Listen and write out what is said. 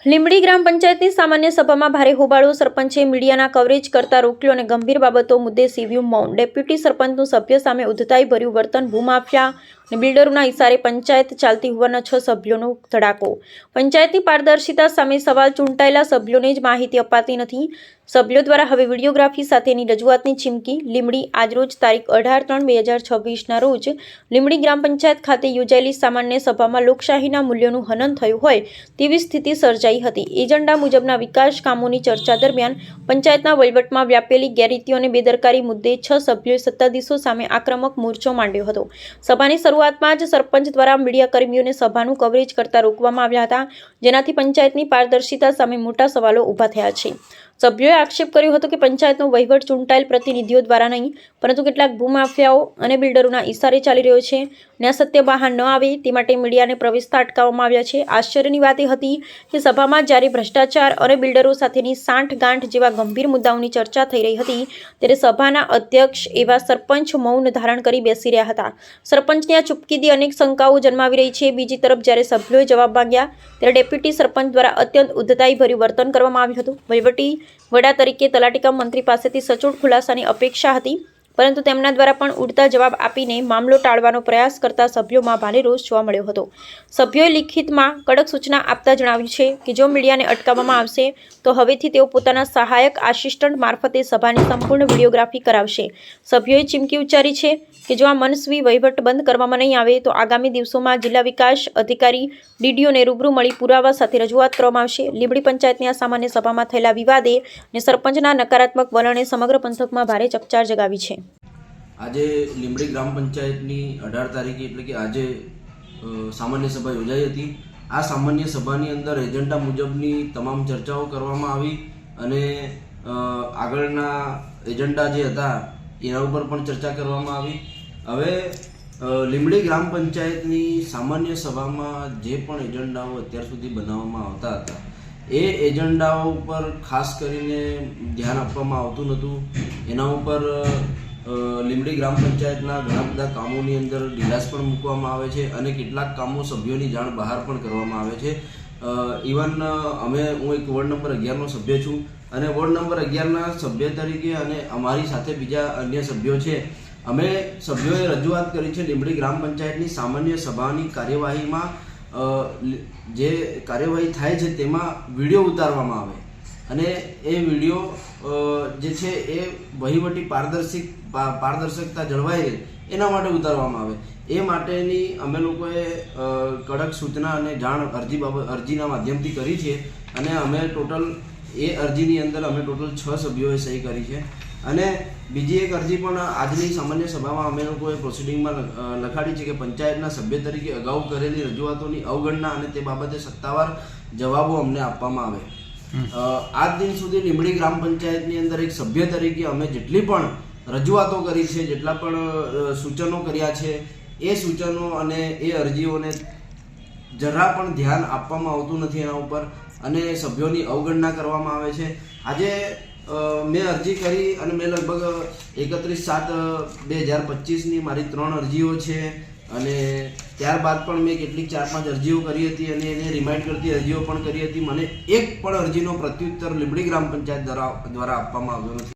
લીંબડી ગ્રામ પંચાયતની સામાન્ય સભામાં ભારે હોબાળો. સરપંચે મીડિયાના કવરેજ કરતા રોક્યો અને ગંભીર બાબતો મુદ્દે સીવ્યું મૌન. ડેપ્યુટી સરપંચનું સભ્ય સામે ઉદ્ધતાઈ ભર્યું વર્તન. ભૂમાફિયા અને બિલ્ડરોના ઇશારે પંચાયત ચાલતી હોવાના 6 સભ્યોનો ધડાકો. પંચાયતની પારદર્શિતા સામે સવાલ. ચૂંટાયેલા સભ્યોને જ માહિતી અપાતી નથી. સભ્યો દ્વારા હવે વિડીયોગ્રાફી સાથેની રજૂઆતની ચીમકી. લીંબડી. આજરોજ તારીખ 18/3/2026ના રોજ લીંબડી ગ્રામ પંચાયત ખાતે યોજાયેલી સામાન્ય સભામાં લોકશાહીના મૂલ્યોનું હનન થયું હોય તેવી સ્થિતિ સર્જાઈ હતી. એજન્ડા મુજબના વિકાસ કામોની ચર્ચા દરમિયાન પંચાયતના વહીવટમાં વ્યાપેલી ગેરરીતિઓ અને બેદરકારી મુદ્દે 6 સભ્યોએ સત્તાધીશો સામે આક્રમક મોરચો માંડ્યો હતો. સભાની શરૂઆતમાં જ સરપંચ દ્વારા મીડિયા કર્મીઓને સભાનું કવરેજ કરતા રોકવામાં આવ્યા હતા, જેનાથી પંચાયતની પારદર્શિતા સામે મોટા સવાલો ઊભા થયા છે. સભ્યોએ આક્ષેપ કર્યો હતો કે પંચાયતનો વહીવટ ચૂંટાયેલ પ્રતિનિધિઓ દ્વારા નહીં પરંતુ કેટલાક ભૂમાફિયાઓ અને બિલ્ડરોના ઇશારે ચાલી રહ્યો છે અને આ સત્ય બહાર ન આવે તે માટે મીડિયાને પ્રવેશતા અટકાવવામાં આવ્યા છે. આશ્ચર્યની વાત એ હતી કે સભામાં જ્યારે ભ્રષ્ટાચાર અને બિલ્ડરો સાથેની સાંઠગાંઠ જેવા ગંભીર મુદ્દાઓની ચર્ચા થઈ રહી હતી ત્યારે સભાના અધ્યક્ષ એવા સરપંચ મૌન ધારણ કરી બેસી રહ્યા હતા. સરપંચની આ ચૂપકીદી અનેક શંકાઓ જન્માવી રહી છે. બીજી તરફ જ્યારે સભ્યોએ જવાબ માંગ્યા ત્યારે ડેપ્યુટી સરપંચ દ્વારા અત્યંત ઉદ્ધતાઈ ભર્યું વર્તન કરવામાં આવ્યું હતું. વહીવટી વડા તરીકે તલાટીકામ મંત્રી પાસેથી સચોટ ખુલાસાની અપેક્ષા હતી, પરંતુ તેમના દ્વારા પણ ઉડતા જવાબ આપીને મામલો ટાળવાનો પ્રયાસ કરતા સભ્યોમાં ભારે રોષ જોવા મળ્યો હતો. સભ્યોએ લિખિતમાં કડક સૂચના આપતા જણાવ્યું છે કે જો મીડિયાને અટકાવવામાં આવશે તો હવેથી તેઓ પોતાના સહાયક આસિસ્ટન્ટ મારફતે સભાની સંપૂર્ણ વિડીયોગ્રાફી કરાવશે. સભ્યોએ ચીમકી ઉચ્ચારી છે કે જો આ મનસ્વી વહીવટ બંધ કરવામાં નહીં આવે તો આગામી દિવસોમાં જિલ્લા વિકાસ અધિકારી ડીડીઓને રૂબરૂ મળી પુરાવા સાથે રજૂઆત કરવામાં આવશે. લીંબડી પંચાયતની આ સામાન્ય સભામાં થયેલા વિવાદે અને સરપંચના નકારાત્મક વલણે સમગ્ર પંથકમાં ભારે ચકચાર જગાવી છે. આજે લીંબડી ગ્રામ પંચાયતની 18 તારીખે એટલે કે આજે સામાન્ય સભા યોજાઈ હતી. આ સામાન્ય સભાની અંદર એજન્ડા મુજબની તમામ ચર્ચાઓ કરવામાં આવી અને આગળના એજન્ડા જે હતા એના ઉપર પણ ચર્ચા કરવામાં આવી. હવે લીંબડી ગ્રામ પંચાયતની સામાન્ય સભામાં જે પણ એજન્ડાઓ અત્યાર સુધી બનાવવામાં આવતા હતા એ એજન્ડાઓ ઉપર ખાસ કરીને ધ્યાન આપવામાં આવતું નહોતું. એના ઉપર લીંબડી ગ્રામ પંચાયતના ઘણા બધા કામોની અંદર ઢીલાસ પણ મૂકવામાં આવે છે અને કેટલાક કામો સભ્યોની જાણ બહાર પણ કરવામાં આવે છે. ઇવન હું એક વોર્ડ નંબર 11નો સભ્ય છું અને વોર્ડ નંબર 11ના સભ્ય તરીકે અને અમારી સાથે બીજા અન્ય સભ્યો છે. અમે સભ્યોએ રજૂઆત કરી છે લીંબડી ગ્રામ પંચાયતની સામાન્ય સભાની કાર્યવાહીમાં જે કાર્યવાહી થાય છે તેમાં વિડીયો ઉતારવામાં આવે અને એ વિડીયો જે છે એ વહીવટી પારદર્શકતા જળવાઈ રહે એના માટે ઉતારવામાં આવે. એ માટેની અમે લોકોએ કડક સૂચના અને જાણ અરજીના માધ્યમથી કરી છે અને અમે ટોટલ એ અરજીની અંદર અમે ટોટલ 6 સભ્યોએ સહી કરી છે. અને બીજી એક અરજી પણ આજની સામાન્ય સભામાં અમે લોકોએ પ્રોસિડિંગમાં લખાડી છે કે પંચાયતના સભ્ય તરીકે અગાઉ કરેલી રજૂઆતોની અવગણના અને તે બાબતે સત્તાવાર જવાબો અમને આપવામાં આવે. આજ દિન સુધી લીંબડી ગ્રામ પંચાયતની અંદર એક સભ્ય તરીકે અમે જેટલી પણ રજૂઆતો કરી છે, જેટલા પણ સૂચનો કર્યા છે, એ સૂચનો અને એ અરજીઓને જરા પણ ધ્યાન આપવામાં આવતું નથી એના ઉપર અને સભ્યોની અવગણના કરવામાં આવે છે. આજે મેં અરજી કરી અને મેં લગભગ 31/7/2025ની મારી 3 અરજીઓ છે અને ત્યારબાદ પણ મેં કેટલીક 4-5 અરજીઓ કરી હતી અને એને રિમાઇન્ડ કરતી અરજીઓ પણ કરી હતી. મને એક પણ અરજીનો પ્રત્યુત્તર લીંબડી ગ્રામ પંચાયત દ્વારા આપવામાં આવ્યો નથી.